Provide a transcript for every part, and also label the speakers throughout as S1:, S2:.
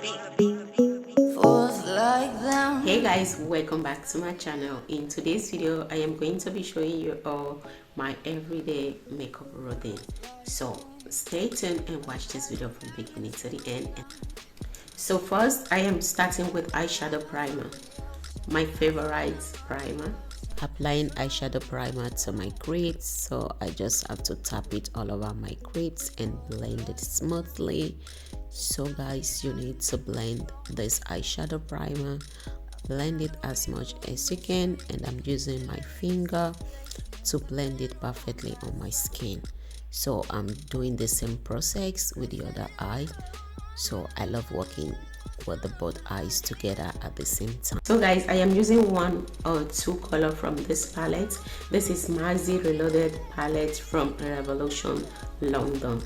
S1: Hey guys, welcome back to my channel. In today's video I am going to be showing you all my everyday makeup routine, so stay tuned and watch this video from beginning to the end. So first I am starting with eyeshadow primer, my favorite primer. Applying eyeshadow primer to my crease, so I just have to tap it all over my crease and blend it smoothly. So guys, you need to blend this eyeshadow primer, blend it as much as you can, and I'm using my finger to blend it perfectly on my skin. So I'm doing the same process with the other eye, so I love working with the both eyes together at the same time. So guys, I am using one or two color from this palette. This is Maxi Reloaded palette from Revolution London.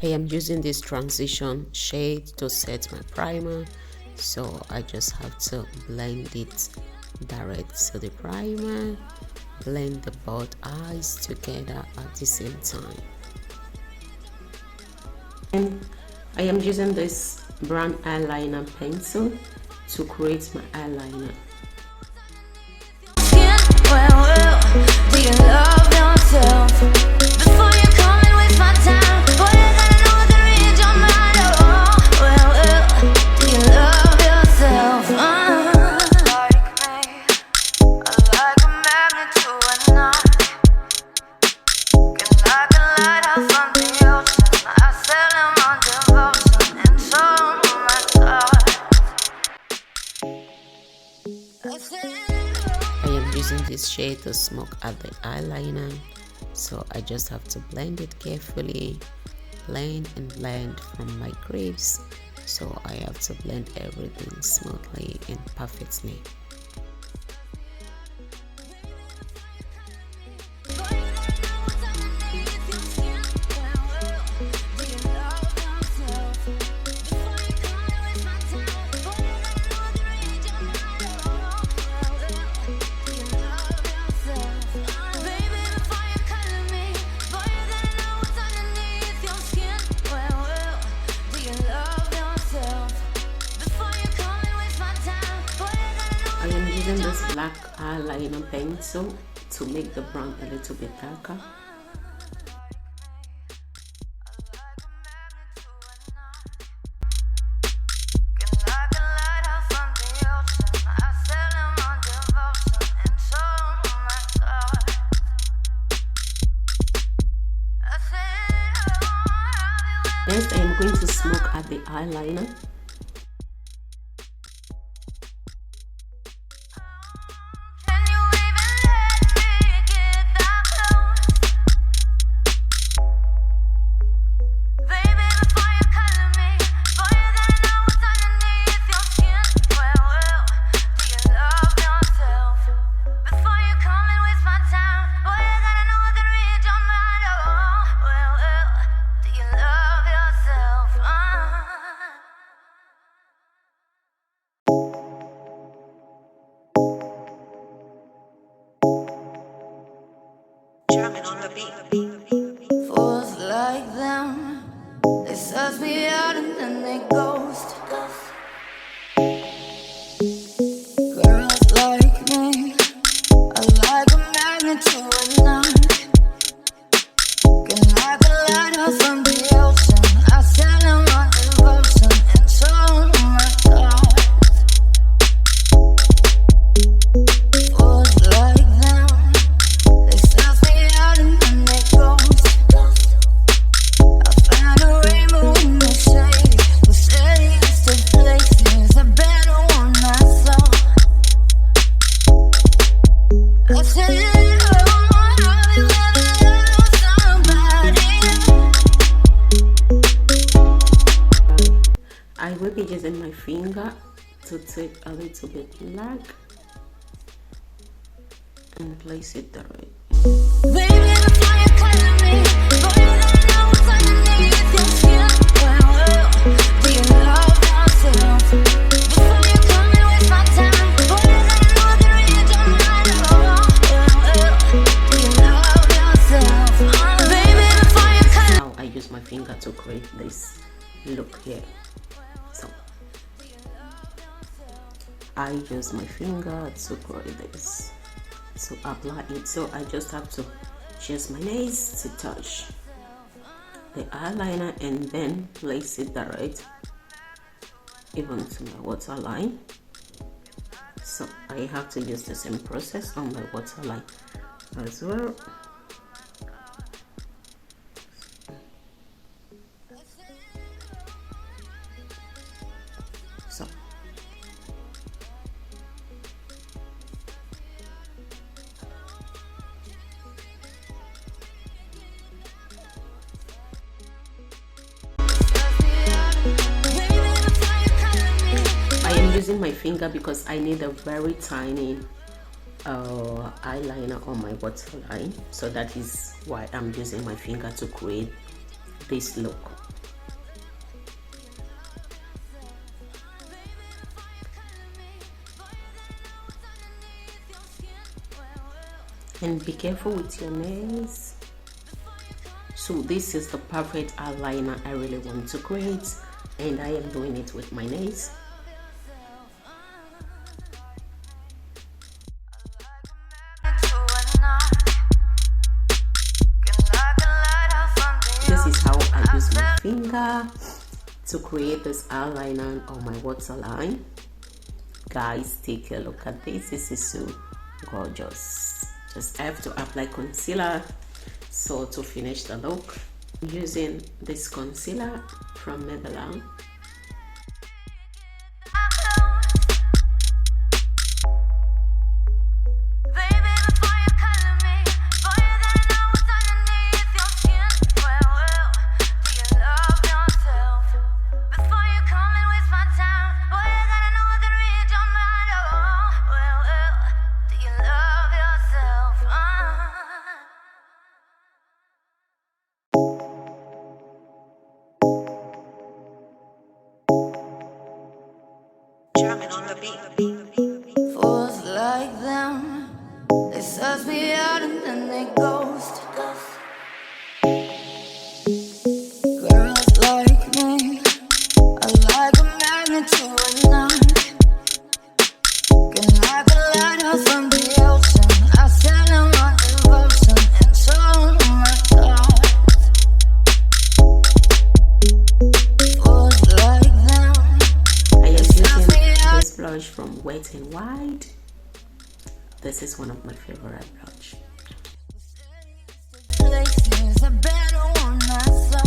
S1: I am using this transition shade to set my primer, so I just have to blend it direct to the primer, blend the both eyes together at the same time. And I am using this brown eyeliner pencil to create my eyeliner. Do you love yourself? Before you come and waste my time, boy, you gotta know what to read your mind. Do you love yourself? Like me, I like a magnet to a knot. Can like a lighthouse on the ocean. I sail him on devotion and so my thoughts. I am using this shade to smoke out the eyeliner, so I just have to blend it carefully, blend and blend from my crease, so I have to blend everything smoothly and perfectly. I am using this black eyeliner pencil to make the brown a little bit darker. Next, I am going to smoke at the eyeliner. On the beat. Fools like them, they suss me out and then they ghost. Girls like me, I like a magnet to a knot. Can like a lighthouse on the ocean. I sail them on devotion and so my thoughts. Fools like them, they suss me out and then they ghost. I find a rainbow in the shade, the steadiest of places, a better one I saw. I said, I will be using my finger to take a little bit black and place it there. Baby, before you color me, boy, you don't know what's underneath your skin. Do you love yourself? Before you come and waste my time, boy, you don't know what to read your mind. Do you love yourself? Baby, before you color. Now I use my finger to create this look here. So I use my finger to create this, to apply it. So I just have to use my nails to touch the eyeliner and then place it direct even to my waterline. So I have to use the same process on my waterline as well. So using my finger because I need a very tiny eyeliner on my waterline, so that is why I'm using my finger to create this look. And be careful with your nails. So this is the perfect eyeliner I really want to create, and I am doing it with my nails. This is how I use my finger to create this eyeliner on my waterline. Guys, take a look at this. This is so gorgeous. Just have to apply concealer. So to finish the look, I'm using this concealer from Maybelline.
S2: Fools like them, they suss me out and then they ghost. Girls like me, I like a magnet to a knot. Can like a lighter from the ocean, I send them on devotion and so my thoughts. Fools like them,
S1: I am using this blush from Wet n Wild. This is one of my favorite blush.
S2: places a better one I saw.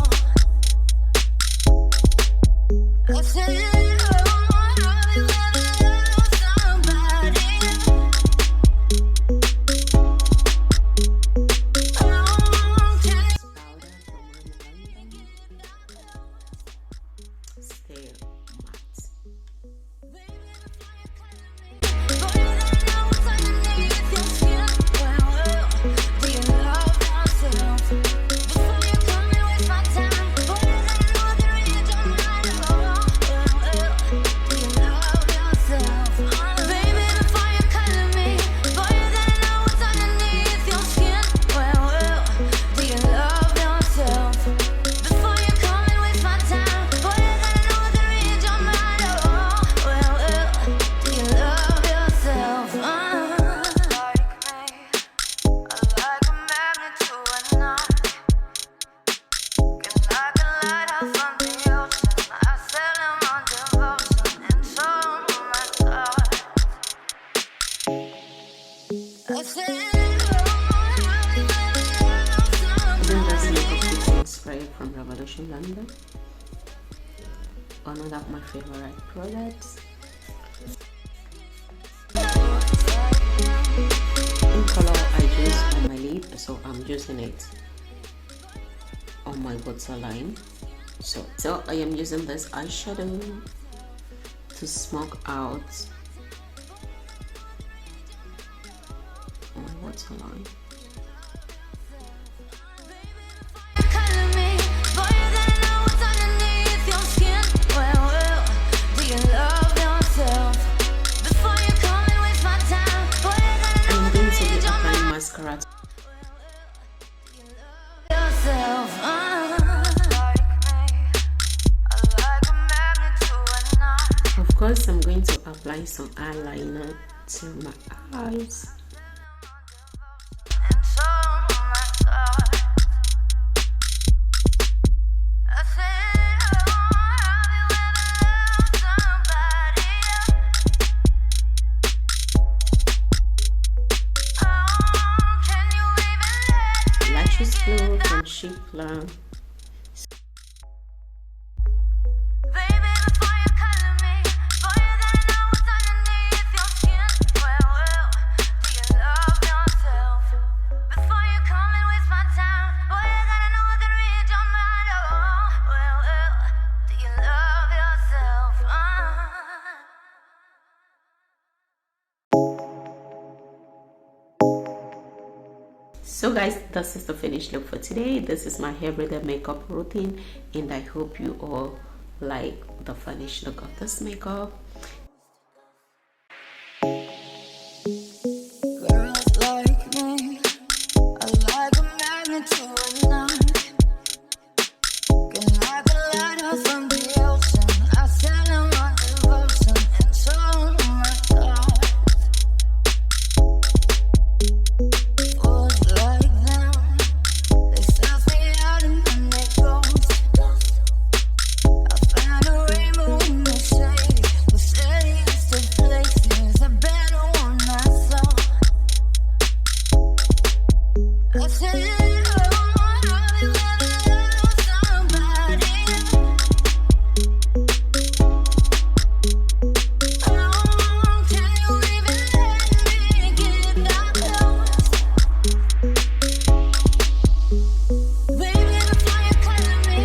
S2: I said,
S1: Spray from Revolution London, one of my favorite products. In color I use on my lid, so I'm using it on my waterline. So I am using this eyeshadow to smoke out my waterline. Mascara. Of course, I'm going to apply some eyeliner to my eyes. Lashes Glue from Chic Plum. So guys, this is the finished look for today. This is my everyday makeup routine, and I hope you all like the finished look of this makeup.
S2: Girls like me, I like a magnet to a knife. Can like a lighthouse from the ocean. I sail in my devotion and so my God. Fools like them, they self me out and then they ghost. I found a rainbow in the shade, the steadiest of places, a better one I saw. I said, oh, I'll be love somebody. Oh, can you even let me get that close? Baby, the fire calling me.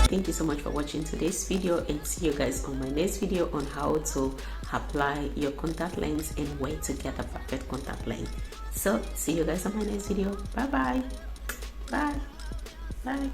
S1: Thank you so much for watching today's video, and see you guys on my next video on how to apply your contact lens and where to get the perfect contact lens. So see you guys on my next video. Bye bye. Bye.